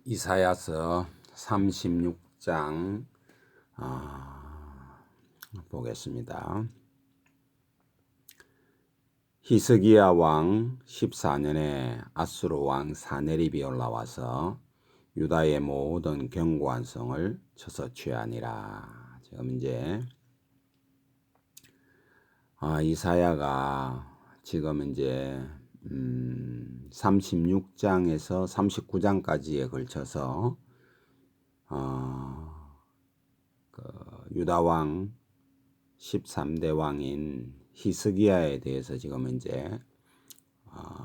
이사야서 36장 보겠습니다. 히스기야 왕 14년에 아수르 왕 사네립이 올라와서 유다의 모든 견고한 성을 쳐서 취하니라. 지금 이제 이사야가 지금 이제 36장에서 39장까지에 걸쳐서 유다 왕 13대 왕인 히스기야에 대해서 지금 이제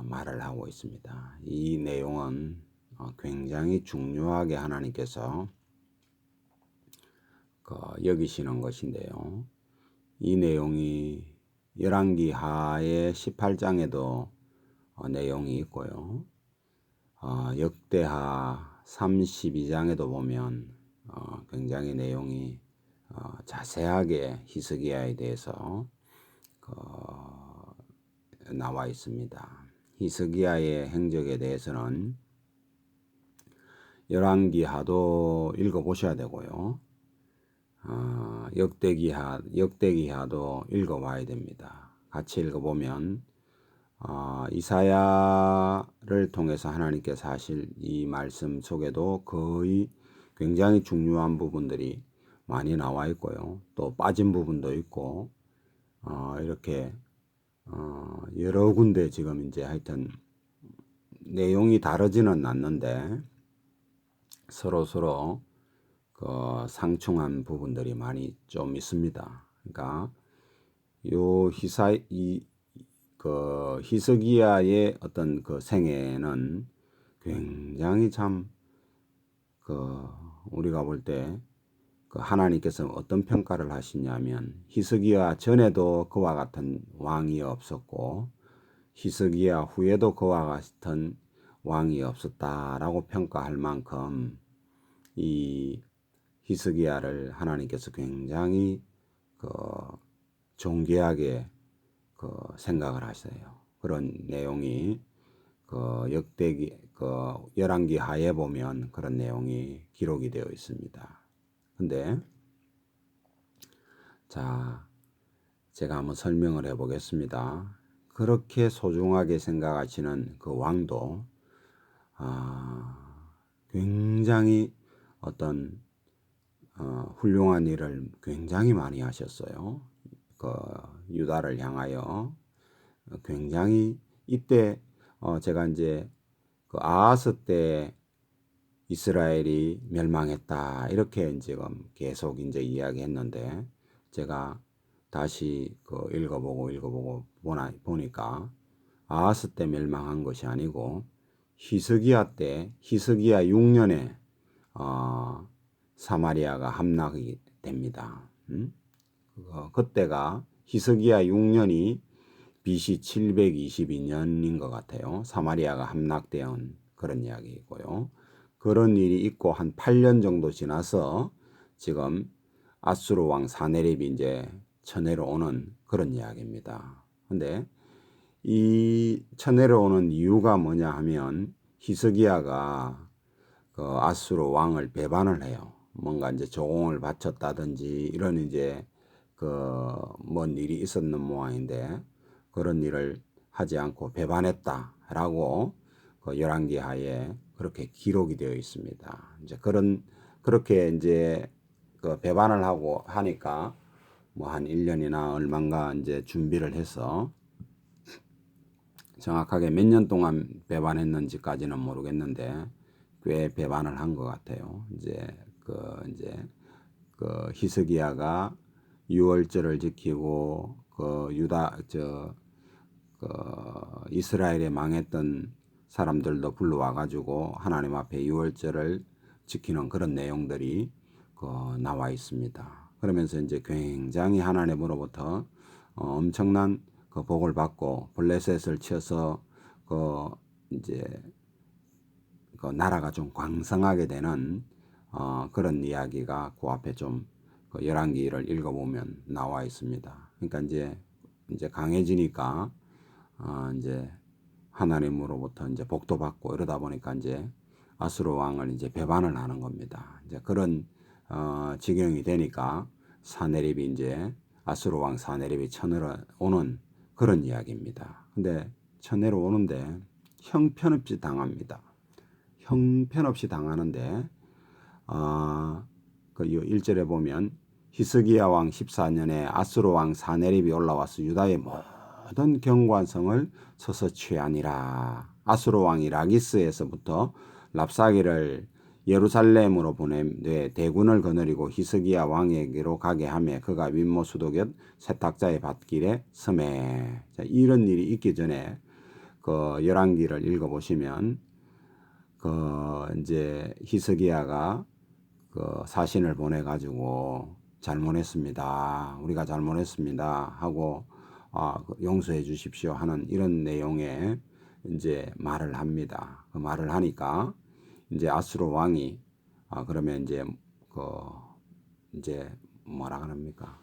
말을 하고 있습니다. 이 내용은 굉장히 중요하게 하나님께서 여기시는 것인데요. 이 내용이 열왕기 하의 18장에도 내용이 있고요. 역대하 32장에도 보면 굉장히 내용이 자세하게 히스기야에 대해서 나와 있습니다. 히스기야의 행적에 대해서는 열왕기하도 읽어보셔야 되고요. 역대기하도 읽어봐야 됩니다. 같이 읽어보면 이사야를 통해서 하나님께서 하실 이 말씀 속에도 거의 굉장히 중요한 부분들이 많이 나와 있고요. 또 빠진 부분도 있고 이렇게 여러 군데 지금 이제 하여튼 내용이 다르지는 않는데 서로 상충한 부분들이 많이 좀 있습니다. 그러니까 히스기야의 어떤 그 생애는 굉장히 참 우리가 볼 때 하나님께서 어떤 평가를 하시냐면 히스기야 전에도 그와 같은 왕이 없었고 히스기야 후에도 그와 같은 왕이 없었다라고 평가할 만큼 이 히스기야를 하나님께서 굉장히 존귀하게 생각을 하세요. 그런 내용이 열왕기 하에 보면 그런 내용이 기록이 되어 있습니다. 근데 자, 제가 한번 설명을 해 보겠습니다. 그렇게 소중하게 생각하시는 그 왕도 굉장히 어떤 훌륭한 일을 굉장히 많이 하셨어요. 유다를 향하여 굉장히 이때 제가 이제 아하스 때 이스라엘이 멸망했다 이렇게 지금 계속 이제 이야기했는데 제가 다시 읽어보고 보니까 아하스 때 멸망한 것이 아니고 히스기야 6년에 사마리아가 함락이 됩니다. 그때가 히스기야 6년이 BC 722년인 것 같아요. 사마리아가 함락되온 그런 이야기이고요. 그런 일이 있고 한 8년 정도 지나서 지금 아수르 왕 사네립이 이제 쳐내려오는 그런 이야기입니다. 근데 이 쳐내려오는 이유가 뭐냐 하면 히스기야가 아수르 왕을 배반을 해요. 뭔가 이제 조공을 바쳤다든지 이런 이제 뭔 일이 있었는 모양인데 그런 일을 하지 않고 배반했다라고 열왕기 하에 그렇게 기록이 되어 있습니다. 이제 그렇게 이제 배반을 하고 하니까 뭐 한 1년이나 얼마인가 이제 준비를 해서 정확하게 몇 년 동안 배반했는지까지는 모르겠는데 꽤 배반을 한 것 같아요. 이제 히스기야가 유월절을 지키고 이스라엘에 망했던 사람들도 불러와 가지고 하나님 앞에 유월절을 지키는 그런 내용들이 나와 있습니다. 그러면서 이제 굉장히 하나님으로부터 엄청난 복을 받고 블레셋을 치어서 이제 나라가 좀 광성하게 되는 그런 이야기가 그 앞에 좀 열왕기를 읽어보면 나와 있습니다. 그러니까 이제 강해지니까 이제 하나님으로부터 이제 복도 받고 이러다 보니까 이제 아수르 왕을 이제 배반을 하는 겁니다. 이제 그런 지경이 되니까 사네립이 이제 아수르 왕 사네립이 쳐내려오는 그런 이야기입니다. 근데 쳐내려오는데 형편없이 당합니다. 형편없이 당하는데 그 1절에 보면 히스기야 왕 14년에 아수르 왕 사네립이 올라와서 유다의 모든 경관성을 서서 취하니라. 아수르 왕이 라기스에서부터 랍사기를 예루살렘으로 보내되 대군을 거느리고 히스기야 왕에게로 가게 하며 그가 윗모 수도곁 세탁자의 밭길에 섬에. 이런 일이 있기 전에 그 열왕기를 읽어보시면 그 이제 히스기야가 그 사신을 보내가지고 잘못했습니다. 우리가 잘못했습니다. 하고 용서해 주십시오 하는 이런 내용의 이제 말을 합니다. 그 말을 하니까 이제 아수르 왕이 그러면 이제 뭐라 그럽니까?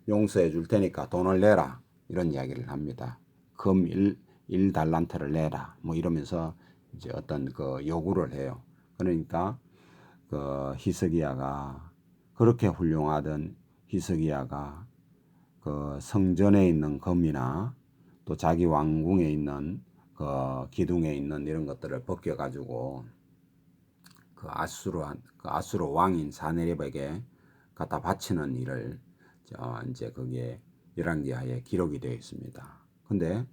용서해 줄 테니까 돈을 내라 이런 이야기를 합니다. 금 1달란트를 내라 뭐 이러면서 이제 어떤 그 요구를 해요. 그러니까 그 히스기야가 그렇게 훌륭하던 히스기야가 그 성전에 있는 금이나 또 자기 왕궁에 있는 그 기둥에 있는 이런 것들을 벗겨 가지고 그 아수르 왕인 사네립에게 갖다 바치는 일을 이제 거기에 열왕기하에 기록이 되어 있습니다. 근데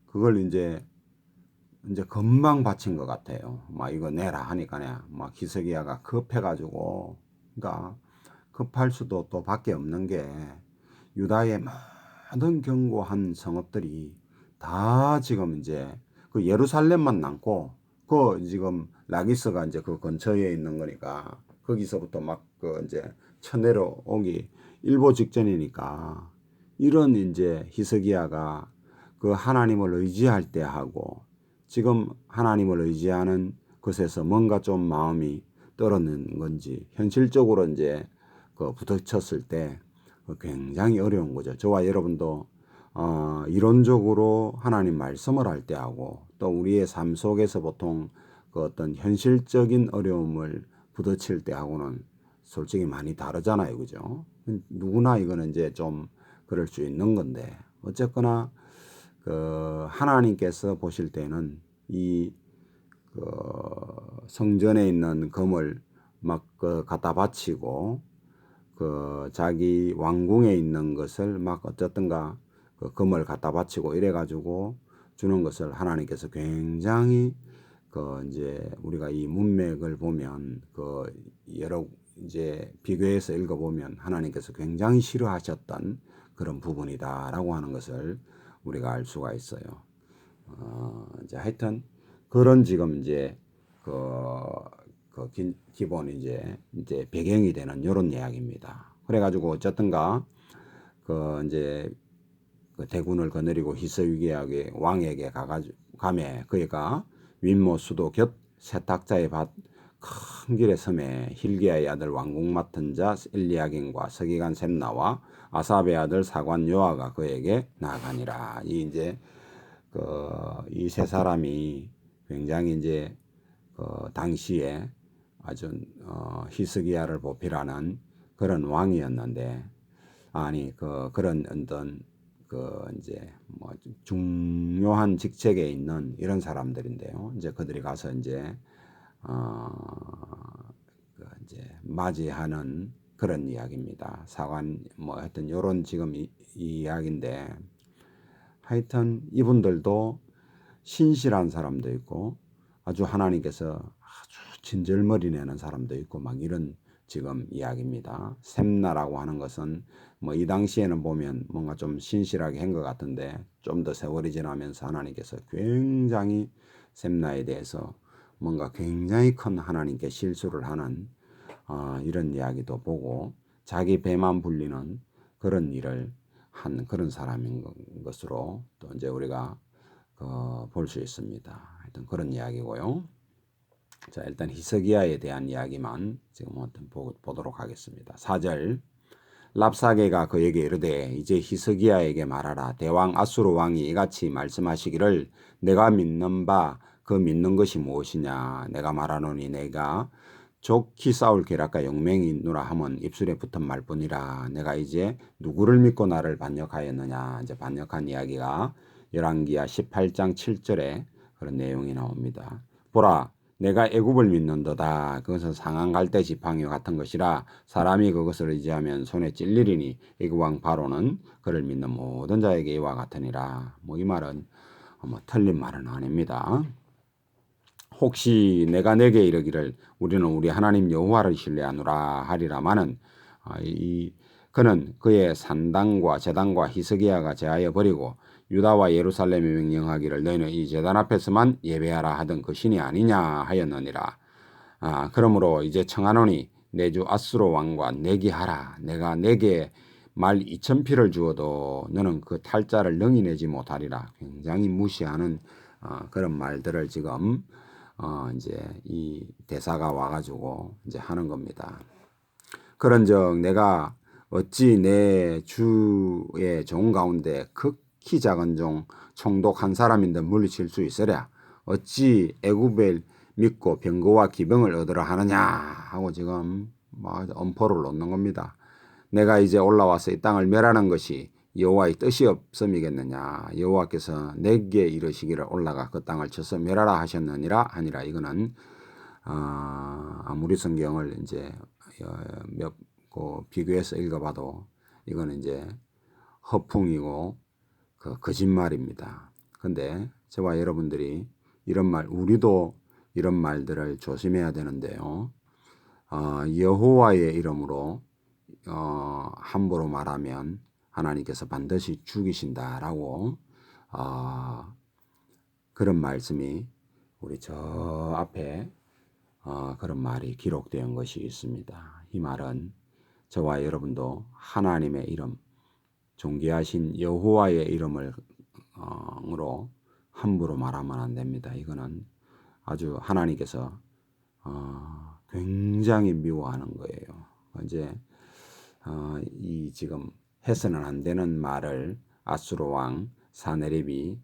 그걸 이제 금방 바친 것 같아요. 막 이거 내라 하니까 막 히스기야가 급해가지고, 그러니까 급할 수도 또 밖에 없는 게 유다의 모든 견고한 성읍들이 다 지금 이제 그 예루살렘만 남고 그 지금 라기스가 이제 그 근처에 있는 거니까 거기서부터 막 그 이제 쳐내려오기 일보 직전이니까 이런 이제 히스기야가 그 하나님을 의지할 때 하고 지금 하나님을 의지하는 것에서 뭔가 좀 마음이 떨어지는 건지 현실적으로 이제 그 부딪혔을 때 굉장히 어려운 거죠. 저와 여러분도 이론적으로 하나님 말씀을 할 때 하고 또 우리의 삶 속에서 보통 그 어떤 현실적인 어려움을 부딪힐 때 하고는 솔직히 많이 다르잖아요. 그죠? 누구나 이거는 이제 좀 그럴 수 있는 건데 어쨌거나 그 하나님께서 보실 때는 이 그 성전에 있는 금을 막 그 갖다 바치고 그 자기 왕궁에 있는 것을 막 어쨌든가 그 금을 갖다 바치고 이래 가지고 주는 것을 하나님께서 굉장히 그 이제 우리가 이 문맥을 보면 그 여러 이제 비교해서 읽어보면 하나님께서 굉장히 싫어하셨던 그런 부분이다라고 하는 것을 우리가 알 수가 있어요. 이제 하여튼 그런 지금 이제 기본 이제 배경이 되는 이런 이야기입니다. 그래가지고 어쨌든가 그 이제 그 대군을 거느리고 히스기야의 왕에게 가매 그가 윗모 수도 곁 세탁자의 밭 큰 길의 섬에 hil기야의 아들 왕궁 맡은 자 엘리야긴과 서기관 셈나와 아삽의 아들 사관 요아가 그에게 나아가니라. 이 이제 이 세 사람이 굉장히 이제 당시에 아주 히스기야를 보필하는 그런 왕이었는데 그런 어떤 이제 뭐 중요한 직책에 있는 이런 사람들인데요. 이제 그들이 가서 이제 이제 맞이하는 그런 이야기입니다. 사관 뭐 하여튼 요런 지금 이 이야기인데 하여튼 이분들도 신실한 사람도 있고 아주 하나님께서 아주 진절머리 내는 사람도 있고 막 이런 지금 이야기입니다. 셈나라고 하는 것은 뭐 이 당시에는 보면 뭔가 좀 신실하게 한 것 같은데 좀 더 세월이 지나면서 하나님께서 굉장히 셈나에 대해서 뭔가 굉장히 큰 하나님께 실수를 하는 이런 이야기도 보고 자기 배만 불리는 그런 일을 한 그런 사람인 것으로 또 이제 우리가 볼 수 있습니다. 하여튼 그런 이야기고요. 자, 일단 히스기야에 대한 이야기만 지금 보도록 하겠습니다. 4절 랍사게가 그에게 이르되 이제 히스기야에게 말하라. 대왕 아수르 왕이 이같이 말씀하시기를 내가 믿는 바 그 믿는 것이 무엇이냐. 내가 말하노니 내가 좋기 싸울 계략과 용맹이 있노라 하면 입술에 붙은 말뿐이라. 내가 이제 누구를 믿고 나를 반역하였느냐. 이제 반역한 이야기가 열왕기하 18장 7절에 그런 내용이 나옵니다. 보라, 내가 애굽을 믿는도다. 그것은 상한 갈대 지팡이 같은 것이라 사람이 그것을 의지하면 손에 찔리리니 애굽 왕 바로는 그를 믿는 모든 자에게 이와 같으니라. 이 말은 틀린 말은 아닙니다. 혹시 내가 내게 이르기를 우리는 우리 하나님 여호와를 신뢰하노라 하리라마는 그는 그의 산당과 제단과 히스기야가 제하여 버리고 유다와 예루살렘에 명령하기를 너희는 이 제단 앞에서만 예배하라 하던 그 신이 아니냐 하였느니라. 그러므로 이제 청하노니 내 주 아수르 왕과 내기하라. 내가 내게 말 2,000피를 주어도 너는 그 탈자를 능히 내지 못하리라. 굉장히 무시하는 그런 말들을 지금 이제 이 대사가 와가지고 이제 하는 겁니다. 그런즉 내가 어찌 내 주의 종 가운데 극히 작은 종 총독 한 사람인데 물리칠 수 있으랴. 어찌 애굽을 믿고 병거와 기병을 얻으라 하느냐 하고 지금 엄포를 놓는 겁니다. 내가 이제 올라와서 이 땅을 멸하는 것이 여호와의 뜻이 없음이겠느냐. 여호와께서 내게 이르시기를 올라가 그 땅을 쳐서 멸하라 하셨느니라 하니라. 이거는 아무리 성경을 이제 몇 비교해서 읽어봐도 이거는 이제 허풍이고 거짓말입니다. 근데 저와 여러분들이 이런 말, 우리도 이런 말들을 조심해야 되는데요. 여호와의 이름으로 함부로 말하면 하나님께서 반드시 죽이신다라고 그런 말씀이 우리 저 앞에 그런 말이 기록된 것이 있습니다. 이 말은 저와 여러분도 하나님의 이름, 존귀하신 여호와의 이름을 으로 함부로 말하면 안 됩니다. 이거는 아주 하나님께서 굉장히 미워하는 거예요. 이제 이 지금 해서는 안 되는 말을 아수르 왕 사네립이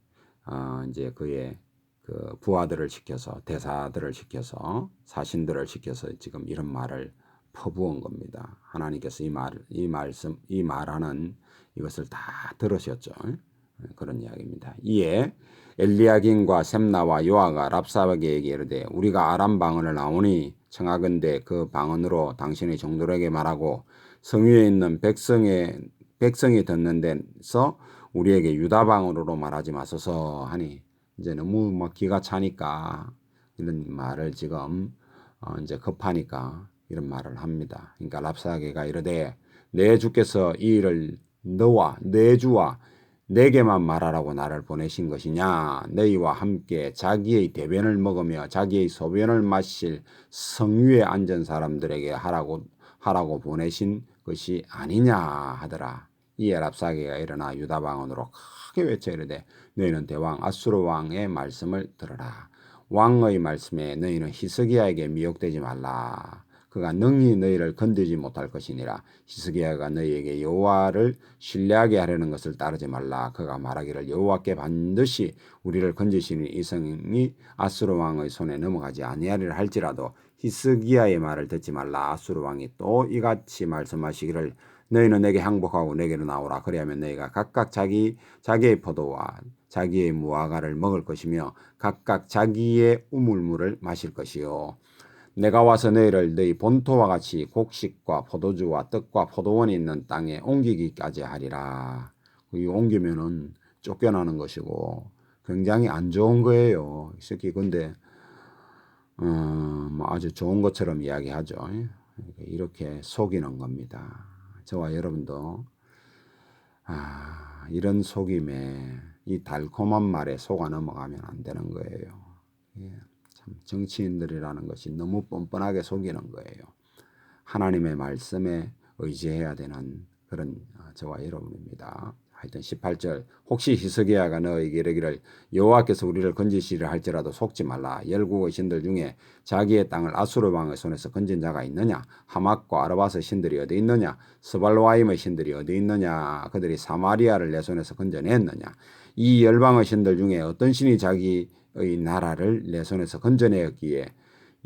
이제 그의 그 부하들을 시켜서 대사들을 시켜서 사신들을 시켜서 지금 이런 말을 퍼부은 겁니다. 하나님께서 이 말하는 이것을 다 들으셨죠. 그런 이야기입니다. 이에 엘리야긴과 셈나와 요아가 랍사게에게 이르되 우리가 아람 방언을 나오니 청하건대 그 방언으로 당신의 종들에게 말하고 성위에 있는 백성이 듣는 데서 우리에게 유다 방언으로 말하지 마소서 하니 이제 너무 막 기가 차니까 이런 말을 지금 이제 급하니까 이런 말을 합니다. 그러니까 랍사게가 이르되 내 주께서 이 일을 너와 내 주와 내게만 말하라고 나를 보내신 것이냐. 너희와 함께 자기의 대변을 먹으며 자기의 소변을 마실 성위에 앉은 사람들에게 하라고 보내신 것이 아니냐 하더라. 이에 랍사게가 일어나 유다 방언으로 크게 외쳐 이르되 너희는 대왕 아수르 왕의 말씀을 들으라. 왕의 말씀에 너희는 히스기야에게 미혹되지 말라. 그가 능히 너희를 건드리지 못할 것이니라. 히스기야가 너희에게 여호와를 신뢰하게 하려는 것을 따르지 말라. 그가 말하기를 여호와께 반드시 우리를 건지시는 이 성이 아수르 왕의 손에 넘어가지 아니하리라 할지라도 히스기야의 말을 듣지 말라. 아수르 왕이 또 이같이 말씀하시기를 너희는 내게 항복하고 내게로 나오라. 그리하면 너희가 각각 자기의 포도와 자기의 무화과를 먹을 것이며 각각 자기의 우물물을 마실 것이요. 내가 와서 너희를 너희 본토와 같이 곡식과 포도주와 떡과 포도원이 있는 땅에 옮기기까지 하리라. 이 옮기면은 쫓겨나는 것이고 굉장히 안 좋은 거예요. 이 새끼 근데 아주 좋은 것처럼 이야기하죠. 이렇게 속이는 겁니다. 저와 여러분도 이런 속임에 이 달콤한 말에 속아 넘어가면 안 되는 거예요. 참 정치인들이라는 것이 너무 뻔뻔하게 속이는 거예요. 하나님의 말씀에 의지해야 되는 그런 저와 여러분입니다. 하여튼 18절 혹시 히스기야가 너에게 이르기를 여호와께서 우리를 건지시리라 할지라도 속지 말라. 열국의 신들 중에 자기의 땅을 아수르 왕의 손에서 건진 자가 있느냐? 하맛과 아르밧의 신들이 어디 있느냐? 스발와임의 신들이 어디 있느냐? 그들이 사마리아를 내 손에서 건져냈느냐? 이 열방의 신들 중에 어떤 신이 자기 나라를 내 손에서 건져내었기에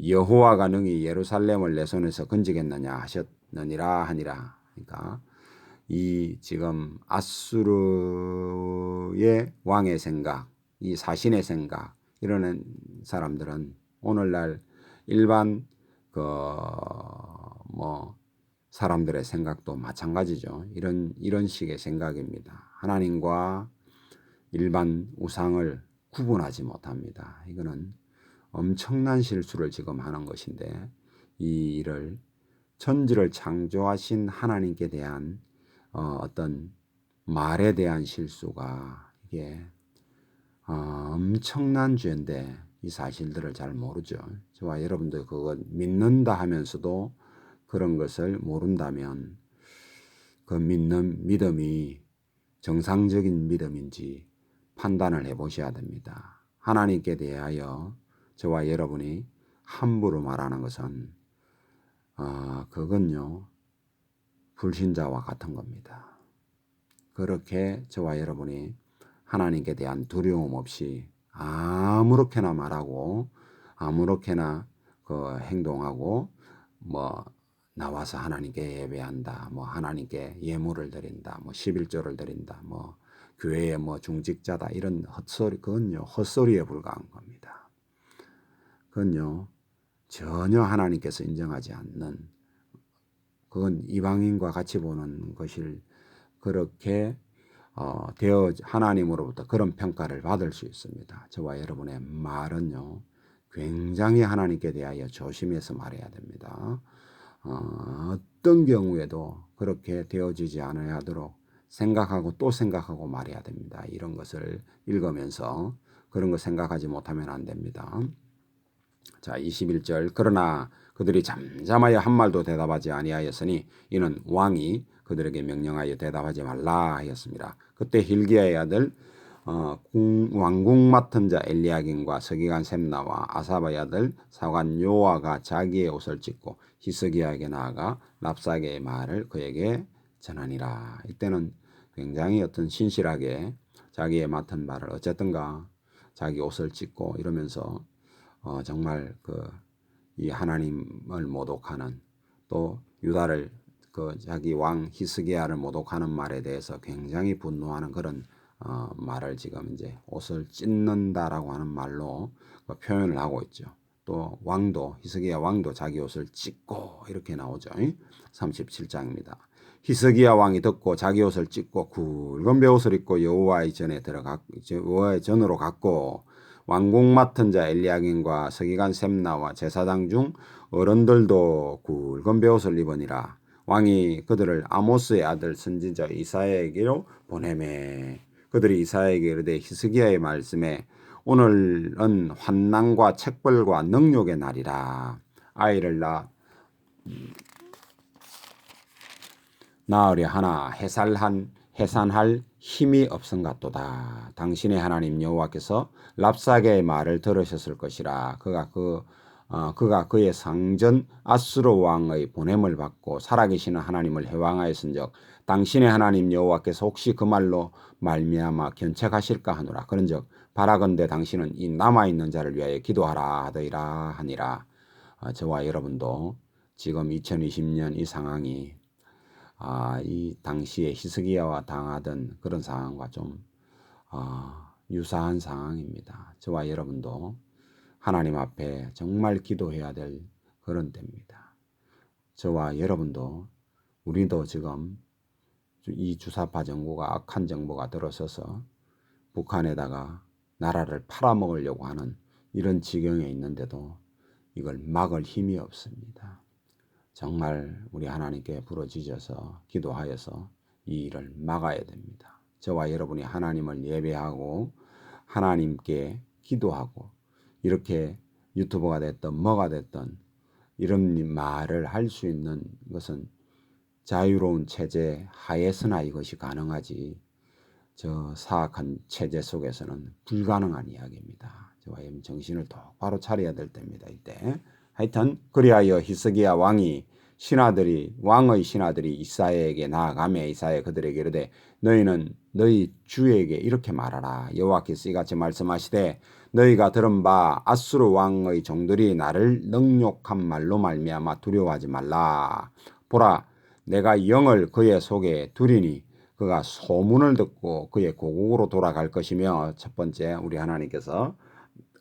여호와가 능히 예루살렘을 내 손에서 건지겠느냐 하셨느니라 하니라. 그러니까 이 지금 아수르의 왕의 생각, 이 사신의 생각 이러는 사람들은 오늘날 일반 뭐 사람들의 생각도 마찬가지죠. 이런 식의 생각입니다. 하나님과 일반 우상을 구분하지 못합니다. 이거는 엄청난 실수를 지금 하는 것인데 이 일을 천지를 창조하신 하나님께 대한 어떤 말에 대한 실수가 이게 엄청난 죄인데 이 사실들을 잘 모르죠. 저와 여러분들 그거 믿는다 하면서도 그런 것을 모른다면 그 믿는 믿음이 정상적인 믿음인지 판단을 해보셔야 됩니다. 하나님께 대하여 저와 여러분이 함부로 말하는 것은 그건요 불신자와 같은 겁니다. 그렇게 저와 여러분이 하나님께 대한 두려움 없이 아무렇게나 말하고 아무렇게나 행동하고 뭐 나와서 하나님께 예배한다, 뭐 하나님께 예물을 드린다, 뭐 11조를 드린다, 뭐 교회의 뭐 중직자다 이런 헛소리 그건요 헛소리에 불과한 겁니다. 그건요 전혀 하나님께서 인정하지 않는 그건 이방인과 같이 보는 것일 그렇게 하나님으로부터 그런 평가를 받을 수 있습니다. 저와 여러분의 말은요 굉장히 하나님께 대하여 조심해서 말해야 됩니다. 어떤 경우에도 그렇게 되어지지 않아야 하도록 생각하고 또 생각하고 말해야 됩니다. 이런 것을 읽으면서 그런 거 생각하지 못하면 안 됩니다. 자 21절 그러나 그들이 잠잠하여 한 말도 대답하지 아니하였으니 이는 왕이 그들에게 명령하여 대답하지 말라 하였습니다. 그때 hil기야의 아들 왕궁 맡은 자 엘리야김과 서기관 셈나와 아사바의 아들 사관 요아가 자기의 옷을 찢고 히스기야에게 나아가 랍사게의 말을 그에게 전하니라. 이때는 굉장히 어떤 신실하게 자기의 맡은 바를 어쨌든가 자기 옷을 찢고 이러면서 정말 이 하나님을 모독하는 또 유다를 자기 왕 히스기야를 모독하는 말에 대해서 굉장히 분노하는 그런 말을 지금 이제 옷을 찢는다라고 하는 말로 표현을 하고 있죠. 또 왕도 히스기야 왕도 자기 옷을 찢고 이렇게 나오죠. 37장입니다. 히스기야 왕이 듣고 자기 옷을 찢고 굵은 베옷을 입고 여호와의 전으로 갔고 왕궁 맡은 자 엘리야김과 서기관 셈나와 제사장 중 어른들도 굵은 베옷을 입으니라. 왕이 그들을 아모스의 아들 선지자 이사야에게로 보내매 그들이 이사야에게 이르되 히스기야의 말씀에 오늘은 환난과 책벌과 능욕의 날이라. 아이를 낳으려 하나 해산할 힘이 없은같도다. 당신의 하나님 여호와께서 랍사게의 말을 들으셨을 것이라. 그가 그의 상전 아수르 왕의 보냄을 받고 살아계시는 하나님을 회방하였은즉 당신의 하나님 여호와께서 혹시 그 말로 말미암아 견책하실까 하노라. 그런즉 바라건대 당신은 이 남아있는 자를 위하여 기도하라 하더이라 하니라. 저와 여러분도 지금 2020년 이 상황이 이 당시에 히스기야와 당하던 그런 상황과 좀 유사한 상황입니다. 저와 여러분도 하나님 앞에 정말 기도해야 될 그런 때입니다. 저와 여러분도 우리도 지금 이 주사파 정부가 악한 정부가 들어서서 북한에다가 나라를 팔아먹으려고 하는 이런 지경에 있는데도 이걸 막을 힘이 없습니다. 정말 우리 하나님께 부르짖어서 기도하여서 이 일을 막아야 됩니다. 저와 여러분이 하나님을 예배하고 하나님께 기도하고 이렇게 유튜버가 됐든 뭐가 됐든 이런 말을 할 수 있는 것은 자유로운 체제 하에서나 이것이 가능하지 저 사악한 체제 속에서는 불가능한 이야기입니다. 저와 정신을 똑바로 차려야 될 때입니다. 이때 하여튼 그리하여 히스기야 왕이 신하들이 왕의 신하들이 이사야에게 나아가며 이사야 그들에게 이르되 너희는 너희 주에게 이렇게 말하라. 여호와께서 이같이 말씀하시되 너희가 들은 바 아수르 왕의 종들이 나를 능욕한 말로 말미암아 두려워하지 말라. 보라 내가 영을 그의 속에 두리니 그가 소문을 듣고 그의 고국으로 돌아갈 것이며, 첫 번째 우리 하나님께서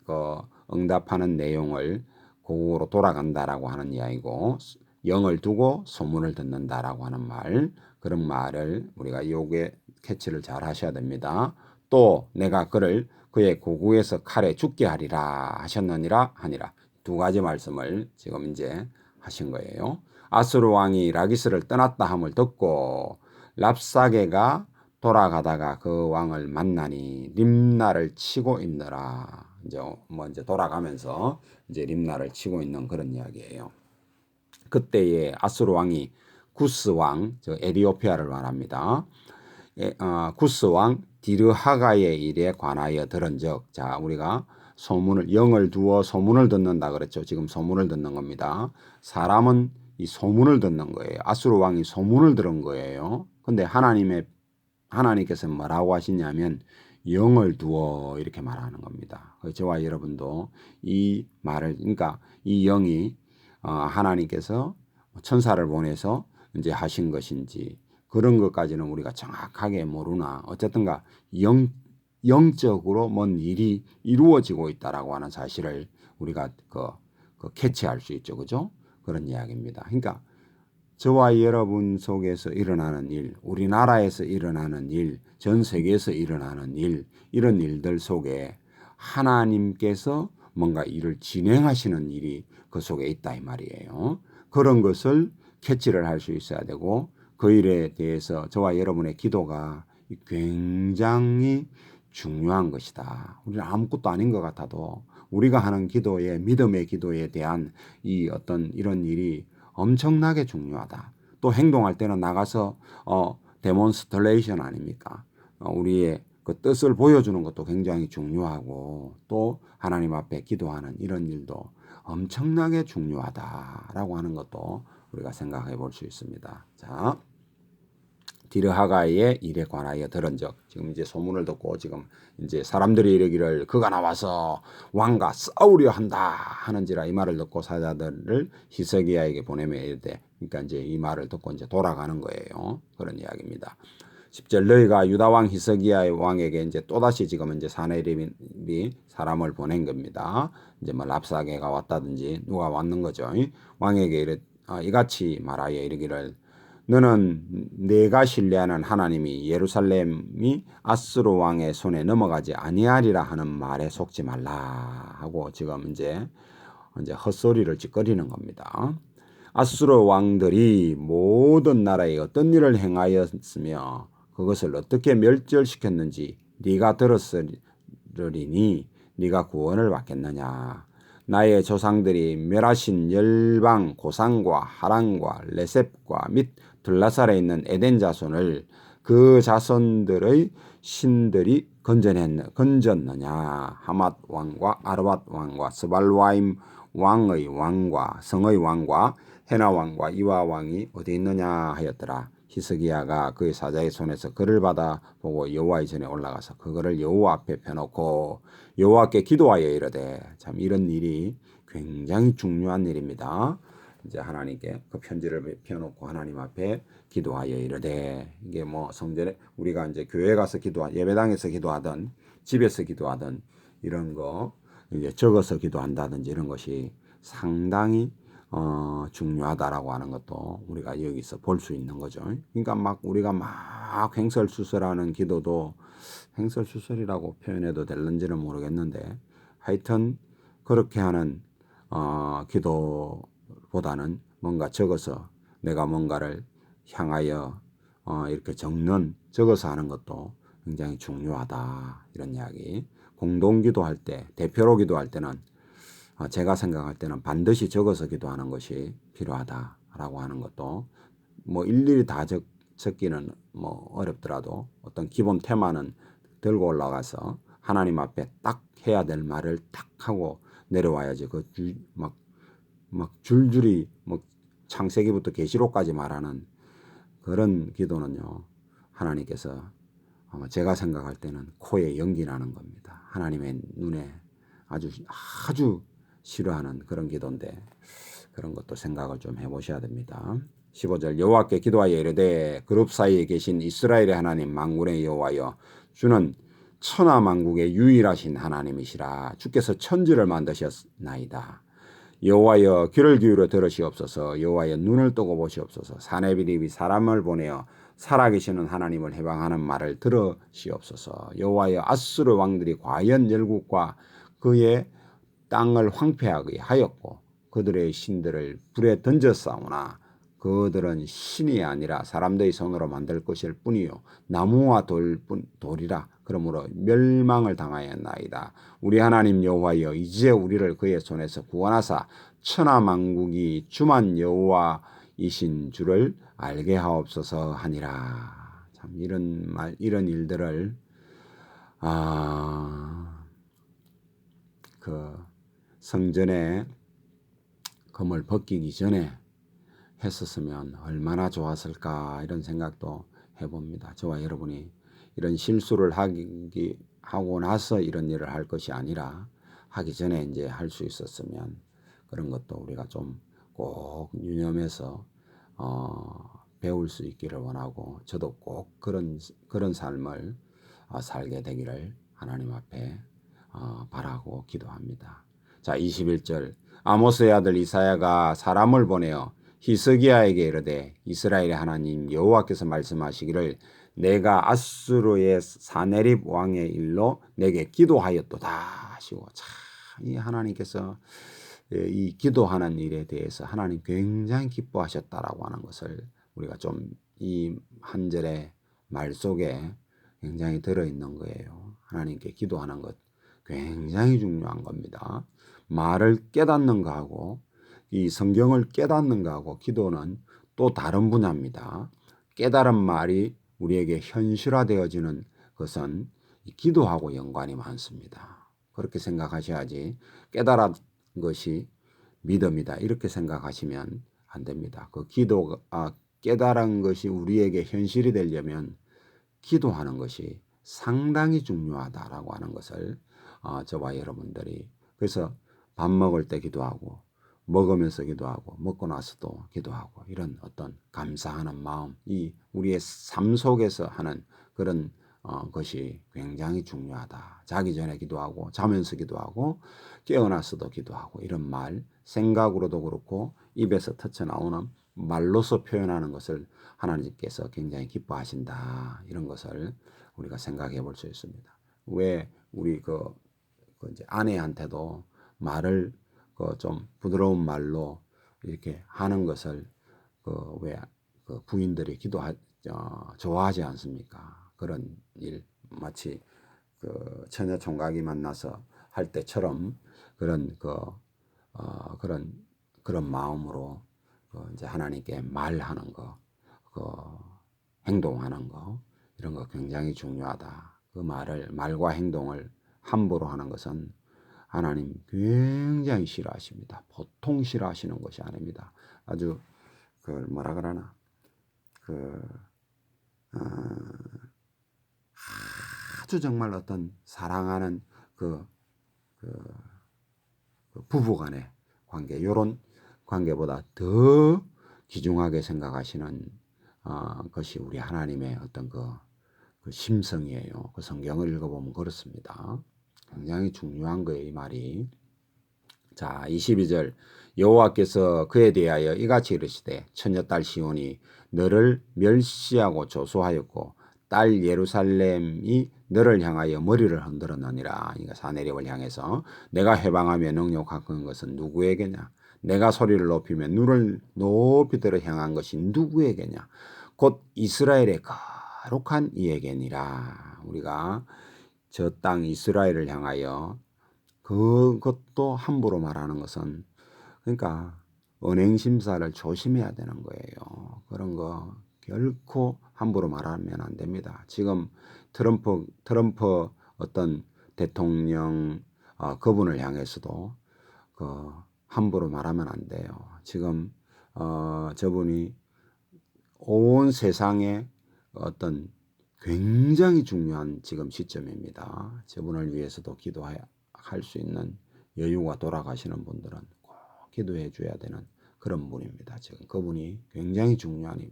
그 응답하는 내용을 고국으로 돌아간다라고 하는 이야기고, 영을 두고 소문을 듣는다라고 하는 말, 그런 말을 우리가 요게 캐치를 잘 하셔야 됩니다. 또 내가 그를 그의 고국에서 칼에 죽게 하리라 하셨느니라 하니라. 두 가지 말씀을 지금 이제 하신 거예요. 아수르 왕이 라기스를 떠났다 함을 듣고 랍사게가 돌아가다가 그 왕을 만나니 림나를 치고 있느라. 이제 돌아가면서 이제 림나를 치고 있는 그런 이야기예요. 그때에 아수르 왕이 구스 왕, 에디오피아를 말합니다. 구스 왕 디르하가의 일에 관하여 들은즉, 자 우리가 소문을, 영을 두어 소문을 듣는다 그랬죠. 지금 소문을 듣는 겁니다. 사람은 이 소문을 듣는 거예요. 아수르 왕이 소문을 들은 거예요. 근데 하나님께서 뭐라고 하시냐면 영을 두어 이렇게 말하는 겁니다. 저와 여러분도 이 말을, 그러니까 이 영이 하나님께서 천사를 보내서 이제 하신 것인지 그런 것까지는 우리가 정확하게 모르나 어쨌든가 영적으로 뭔 일이 이루어지고 있다라고 하는 사실을 우리가 그 캐치할 수 있죠, 그죠? 그런 이야기입니다. 그러니까 저와 여러분 속에서 일어나는 일, 우리나라에서 일어나는 일, 전 세계에서 일어나는 일, 이런 일들 속에 하나님께서 뭔가 일을 진행하시는 일이 그 속에 있다 이 말이에요. 그런 것을 캐치를 할 수 있어야 되고, 그 일에 대해서 저와 여러분의 기도가 굉장히 중요한 것이다. 우리는 아무것도 아닌 것 같아도 우리가 하는 기도에, 믿음의 기도에 대한 이 어떤 이런 일이 엄청나게 중요하다. 또 행동할 때는 나가서 데몬스트레이션 아닙니까? 우리의 그 뜻을 보여주는 것도 굉장히 중요하고, 또 하나님 앞에 기도하는 이런 일도 엄청나게 중요하다라고 하는 것도 우리가 생각해 볼 수 있습니다. 자, 디르하가의 일에 관하여 들은즉, 지금 이제 소문을 듣고 지금 이제 사람들이 이르기를 그가 나와서 왕과 싸우려 한다 하는지라, 이 말을 듣고 사자들을 히스기야에게 보내며 이르되, 그러니까 이제 이 말을 듣고 이제 돌아가는 거예요. 그런 이야기입니다. 10절 너희가 유다 왕 히스기야의 왕에게 이제 또다시 지금 이제 사네립이 사람을 보낸 겁니다. 이제 뭐 랍사게가 왔다든지 누가 왔는 거죠. 왕에게 이같이 말하여 이르기를 너는 내가 신뢰하는 하나님이 예루살렘이 아수르 왕의 손에 넘어가지 아니하리라 하는 말에 속지 말라 하고 지금 이제 헛소리를 찌꺼리는 겁니다. 아수르 왕들이 모든 나라에 어떤 일을 행하였으며 그것을 어떻게 멸절시켰는지 네가 들었으리니 네가 구원을 받겠느냐. 나의 조상들이 멸하신 열방 고산과 하란과 레셉과 및 둘라살에 있는 에덴 자손을 그 자손들의 신들이 건졌느냐. 하맛 왕과 아르밧 왕과 스발와임 왕의 왕과 성의 왕과 헤나 왕과 이와 왕이 어디 있느냐 하였더라. 히스기야가 그의 사자의 손에서 글을 받아 보고 여호와의 전에 올라가서 그거를 여호와 앞에 펴놓고 여호와께 기도하여 이르되, 참 이런 일이 굉장히 중요한 일입니다. 이제 하나님께 그 편지를 펴놓고 하나님 앞에 기도하여 이르되, 이게 뭐 성전에 우리가 이제 교회 가서 예배당에서 기도하든 집에서 기도하든 이런 거 이제 적어서 기도한다든지 이런 것이 상당히 중요하다라고 하는 것도 우리가 여기서 볼 수 있는 거죠. 그러니까 막 우리가 막 횡설수설하는 기도도, 횡설수설이라고 표현해도 될는지는 모르겠는데, 하여튼 그렇게 하는 기도보다는 뭔가 적어서 내가 뭔가를 향하여 이렇게 적어서 하는 것도 굉장히 중요하다, 이런 이야기. 공동기도할 때, 대표로 기도할 때는 제가 생각할 때는 반드시 적어서 기도하는 것이 필요하다라고 하는 것도, 뭐 일일이 다 적기는 뭐 어렵더라도 어떤 기본 테마는 들고 올라가서 하나님 앞에 딱 해야 될 말을 딱 하고 내려와야지 막 줄줄이 뭐 창세기부터 계시록까지 말하는 그런 기도는요, 하나님께서 아마 제가 생각할 때는 코에 연기 나는 겁니다. 하나님의 눈에 아주 싫어하는 그런 기도인데, 그런 것도 생각을 좀 해보셔야 됩니다. 15절 여호와께 기도하여 이르되 그룹 사이에 계신 이스라엘의 하나님 만군의 여호와여, 주는 천하 만국의 유일하신 하나님이시라. 주께서 천지를 만드셨나이다. 여호와여 귀를 기울여 들으시옵소서. 여호와여 눈을 뜨고 보시옵소서. 사네비립이 사람을 보내어 살아계시는 하나님을 해방하는 말을 들으시옵소서. 여호와여 아수르 왕들이 과연 열국과 그의 땅을 황폐하게 하였고 그들의 신들을 불에 던졌사오나 그들은 신이 아니라 사람들의 손으로 만들 것일 뿐이요 나무와 돌이라. 그러므로 멸망을 당하였나이다. 우리 하나님 여호와여, 이제 우리를 그의 손에서 구원하사 천하 만국이 주만 여호와이신 줄을 알게 하옵소서 하니라. 참 이런 일들을 그 성전에 금을 벗기기 전에 했었으면 얼마나 좋았을까, 이런 생각도 해봅니다. 저와 여러분이 이런 실수를 하고 나서 이런 일을 할 것이 아니라 하기 전에 이제 할 수 있었으면 그런 것도 우리가 좀 꼭 유념해서 배울 수 있기를 원하고, 저도 꼭 그런 삶을 살게 되기를 하나님 앞에 바라고 기도합니다. 자, 21절 아모스의 아들 이사야가 사람을 보내어 히스기야에게 이르되 이스라엘의 하나님 여호와께서 말씀하시기를 내가 아수르의 사네립 왕의 일로 내게 기도하였도다 하시고, 참 이 하나님께서 이 기도하는 일에 대해서 하나님 굉장히 기뻐하셨다라고 하는 것을 우리가 좀 이 한 절의 말 속에 굉장히 들어있는 거예요. 하나님께 기도하는 것 굉장히 중요한 겁니다. 말을 깨닫는 거하고 이 성경을 깨닫는 거하고 기도는 또 다른 분야입니다. 깨달은 말이 우리에게 현실화되어지는 것은 기도하고 연관이 많습니다. 그렇게 생각하셔야지 깨달은 것이 믿음이다 이렇게 생각하시면 안 됩니다. 그 깨달은 것이 우리에게 현실이 되려면 기도하는 것이 상당히 중요하다라고 하는 것을 저와 여러분들이, 그래서 밥 먹을 때 기도하고 먹으면서 기도하고 먹고 나서도 기도하고 이런 어떤 감사하는 마음, 이 우리의 삶 속에서 하는 그런 것이 굉장히 중요하다. 자기 전에 기도하고 자면서 기도하고 깨어나서도 기도하고 이런 말, 생각으로도 그렇고 입에서 터쳐나오는 말로서 표현하는 것을 하나님께서 굉장히 기뻐하신다. 이런 것을 우리가 생각해 볼 수 있습니다. 왜 우리 이제 아내한테도 말을 좀 부드러운 말로 이렇게 하는 것을 왜 부인들이 좋아하지 않습니까? 그런 일, 마치 처녀 총각이 만나서 할 때처럼 그런 그런 마음으로 이제 하나님께 말하는 거, 행동하는 거, 이런 거 굉장히 중요하다. 그 말과 행동을 함부로 하는 것은 하나님 굉장히 싫어하십니다. 보통 싫어하시는 것이 아닙니다. 아주 뭐라 그러나 아주 정말 어떤 사랑하는 부부간의 관계, 이런 관계보다 더 귀중하게 생각하시는 것이 우리 하나님의 어떤 그 심성이에요. 그 성경을 읽어보면 그렇습니다. 굉장히 중요한 거예요, 이 말이. 자, 22절 여호와께서 그에 대하여 이같이 이르시되 처녀딸 시온이 너를 멸시하고 조소하였고 딸 예루살렘이 너를 향하여 머리를 흔들었느니라. 그러니까 사내립을 향해서 내가 해방하며 능욕하는 것은 누구에게냐? 내가 소리를 높이며 눈을 높이 들어 향한 것이 누구에게냐? 곧 이스라엘의 거룩한 이에게니라. 우리가 저 땅 이스라엘을 향하여 그것도 함부로 말하는 것은, 그러니까 언행심사를 조심해야 되는 거예요. 그런 거 결코 함부로 말하면 안 됩니다. 지금 트럼프 어떤 대통령 그분을 향해서도 함부로 말하면 안 돼요. 지금 저분이 온 세상에 어떤 굉장히 중요한 지금 시점입니다. 저분을 위해서도 기도할 수 있는 여유가 돌아가시는 분들은 꼭 기도해 줘야 되는 그런 분입니다. 지금 그분이 굉장히 중요한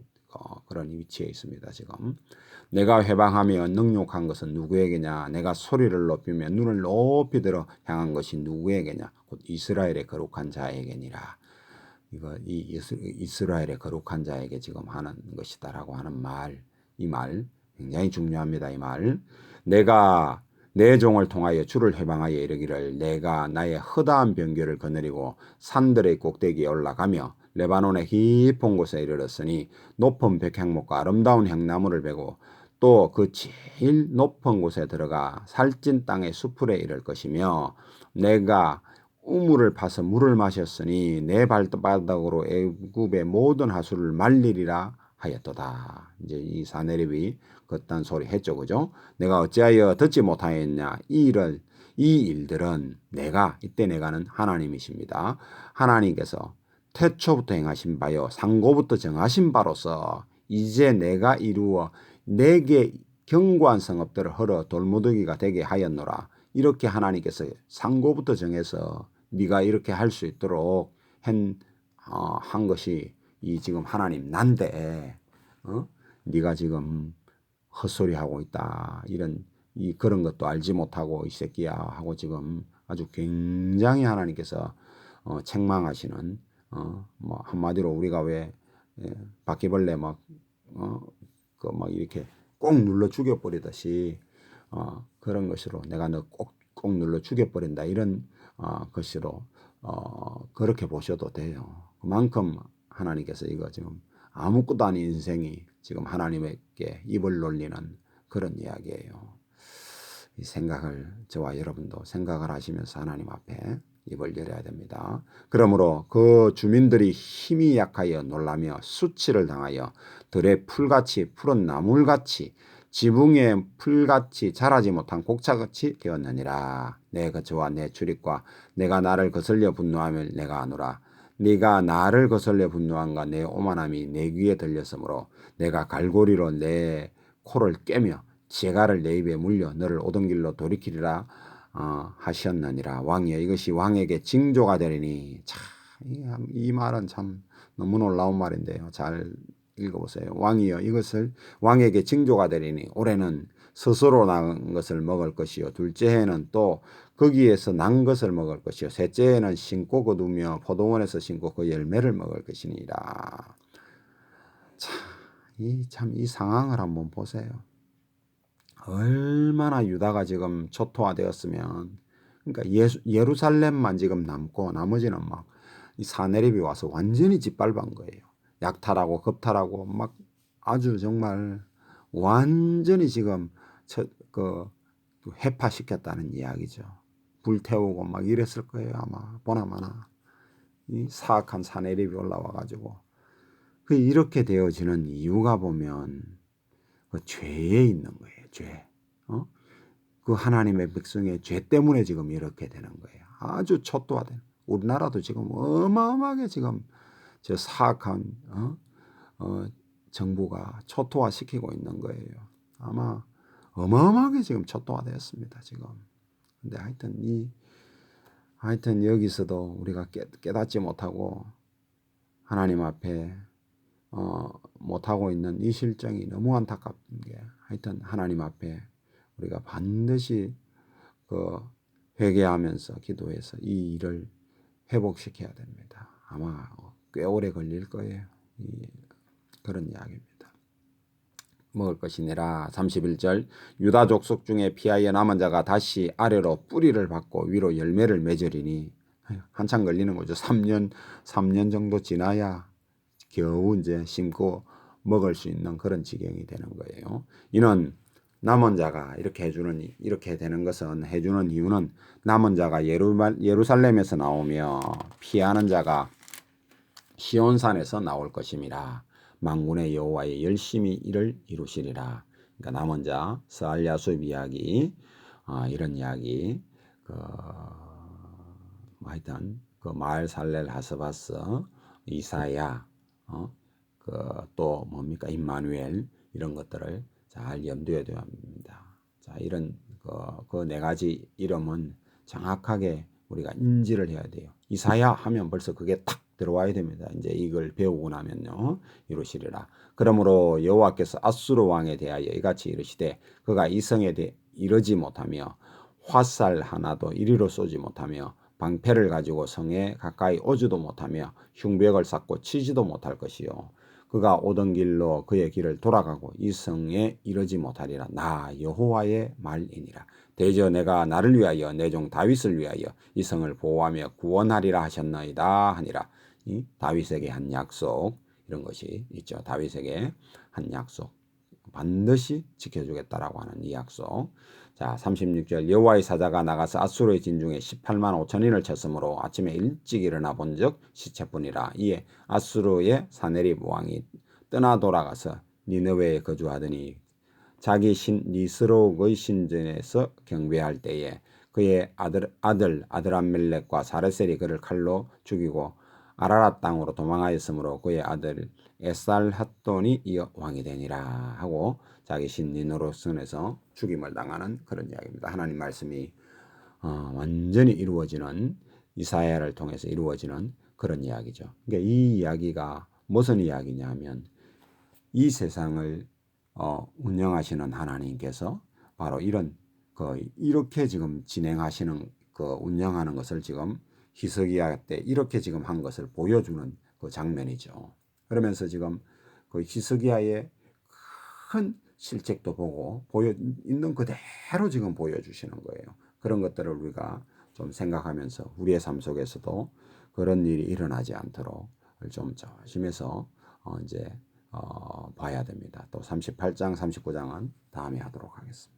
그런 위치에 있습니다. 지금 내가 회방하며 능욕한 것은 누구에게냐? 내가 소리를 높이며 눈을 높이 들어 향한 것이 누구에게냐? 곧 이스라엘의 거룩한 자에게니라. 이 이스라엘의 거룩한 자에게 지금 하는 것이다라고 하는 말, 이 말 굉장히 중요합니다. 이 말. 내가 내 종을 통하여 주를 회방하여 이르기를 내가 나의 허다한 병거를 거느리고 산들의 꼭대기에 올라가며 레바논의 깊은 곳에 이르렀으니 높은 백향목과 아름다운 향나무를 베고 또 그 제일 높은 곳에 들어가 살찐 땅의 수풀에 이를 것이며 내가 우물을 파서 물을 마셨으니 내 발바닥으로 애굽의 모든 하수를 말리리라 하였도다. 이제 이 사내립이 그딴 소리 했죠, 그죠? 내가 어찌하여 듣지 못하였냐? 이 일들은 내가, 이때 내가는 하나님이십니다. 하나님께서 태초부터 행하신 바요 상고부터 정하신 바로서 이제 내가 이루어 내게 견고한 성읍들을 헐어 돌무더기가 되게 하였노라. 이렇게 하나님께서 상고부터 정해서 네가 이렇게 할 수 있도록 한 것이 이 지금 하나님 난데 네가 지금 헛소리 하고 있다. 이런 그런 것도 알지 못하고 이 새끼야 하고 지금 아주 굉장히 하나님께서 책망하시는 뭐 한마디로 우리가 왜 바퀴벌레 막 이렇게 꼭 눌러 죽여버리듯이 그런 것으로 내가 너 꼭 눌러 죽여버린다 이런 것으로 그렇게 보셔도 돼요. 그만큼 하나님께서 이거 지금 아무것도 아닌 인생이 지금 하나님에게 입을 놀리는 그런 이야기예요. 이 생각을 저와 여러분도 생각을 하시면서 하나님 앞에 입을 열어야 됩니다. 그러므로 그 주민들이 힘이 약하여 놀라며 수치를 당하여 들의 풀같이 푸른 나물같이 지붕의 풀같이 자라지 못한 곡차같이 되었느니라. 내 거처와 내 출입과 내가 나를 거슬려 분노하며 내가 아노라. 네가 나를 거슬려 분노한가 내 오만함이 내 귀에 들렸으므로 내가 갈고리로 내 코를 깨며 재갈을 내 입에 물려 너를 오던 길로 돌이키리라 하셨느니라. 왕이여 이것이 왕에게 징조가 되리니 참, 이 말은 참 너무 놀라운 말인데요. 잘 읽어보세요. 왕이여 이것을 왕에게 징조가 되리니 올해는 스스로 난 것을 먹을 것이요 둘째 해는 또 거기에서 난 것을 먹을 것이요 셋째 해는 심고 거두며 포도원에서 심고 그 열매를 먹을 것이니라. 참 이 상황을 한번 보세요. 얼마나 유다가 지금 초토화되었으면 그러니까 예루살렘만 지금 남고 나머지는 막 이 사내립이 와서 완전히 짓밟은 거예요. 약탈하고 겁탈하고 막 아주 정말 완전히 지금 해파시켰다는 이야기죠. 불태우고 막 이랬을 거예요. 아마 보나마나 이 사악한 사내립이 올라와 가지고 이렇게 되어지는 이유가 보면 그 죄에 있는 거예요. 죄. 그 하나님의 백성의 죄 때문에 지금 이렇게 되는 거예요. 아주 초토화된. 우리나라도 지금 어마어마하게 지금 저 사악한 정부가 초토화시키고 있는 거예요. 아마 어마어마하게 지금 초토화되었습니다. 지금. 근데 하여튼 여기서도 우리가 깨닫지 못하고 하나님 앞에 못하고 있는 이 실정이 너무 안타깝은 게 하여튼 하나님 앞에 우리가 반드시 회개하면서 기도해서 이 일을 회복시켜야 됩니다. 아마 꽤 오래 걸릴 거예요. 그런 이야기입니다. 먹을 것이니라. 31절 유다 족속 중에 피하여 남은 자가 다시 아래로 뿌리를 받고 위로 열매를 맺으리니 한참 걸리는 거죠. 3년 정도 지나야 겨우 이제 심고 먹을 수 있는 그런 지경이 되는 거예요. 이는 남은 자가 이렇게 되는 것은 해주는 이유는 남은 자가 예루살렘에서 나오며 피하는 자가 시온산에서 나올 것임이라. 만군의 여호와의 열심히 이를 이루시리라. 그러니까 남은 자 스알야숲 이야기 이런 이야기 하여튼 마을 살렐 하스바스 이사야 또 뭡니까 임마누엘 이런 것들을 잘 염두에 둬야 합니다. 자, 이런 그 네 가지 이름은 정확하게 우리가 인지를 해야 돼요. 이사야 하면 벌써 그게 탁 들어와야 됩니다. 이제 이걸 배우고 나면요 이루시리라. 그러므로 여호와께서 아수르 왕에 대하여 이같이 이르시되 그가 이 성에 이르지 못하며 화살 하나도 이리로 쏘지 못하며 방패를 가지고 성에 가까이 오지도 못하며 흉벽을 쌓고 치지도 못할 것이요 그가 오던 길로 그의 길을 돌아가고 이 성에 이르지 못하리라. 나 여호와의 말이니라. 대저 내가 나를 위하여 내 종 다윗을 위하여 이 성을 보호하며 구원하리라 하셨나이다 하니라. 이 다윗에게 한 약속 이런 것이 있죠. 다윗에게 한 약속 반드시 지켜주겠다라고 하는 이 약속. 자 36절 여호와의 사자가 나가서 아수르의 진중에 18만 5천인을 쳤으므로 아침에 일찍 일어나 본즉 시체뿐이라. 이에 아수르의 사네립 왕이 떠나 돌아가서 니느웨에 거주하더니 자기 신 니스록의 신전에서 경배할 때에 그의 아들 아드람멜렉과 사르셀이 그를 칼로 죽이고 아라랏 땅으로 도망하였으므로 그의 아들 에살핫돈이 이어 왕이 되니라 하고 자기 신 니누롯선에서 죽임을 당하는 그런 이야기입니다. 하나님 말씀이 완전히 이루어지는 이사야를 통해서 이루어지는 그런 이야기죠. 그러니까 이 이야기가 무슨 이야기냐면 이 세상을 운영하시는 하나님께서 바로 이런 이렇게 지금 진행하시는 운영하는 것을 지금 히스기야 때 이렇게 지금 한 것을 보여주는 그 장면이죠. 그러면서 지금 그 히스기야의 큰 실책도 보고 보여 있는 그대로 지금 보여주시는 거예요. 그런 것들을 우리가 좀 생각하면서 우리의 삶 속에서도 그런 일이 일어나지 않도록 좀 조심해서 이제 봐야 됩니다. 또 38장, 39장은 다음에 하도록 하겠습니다.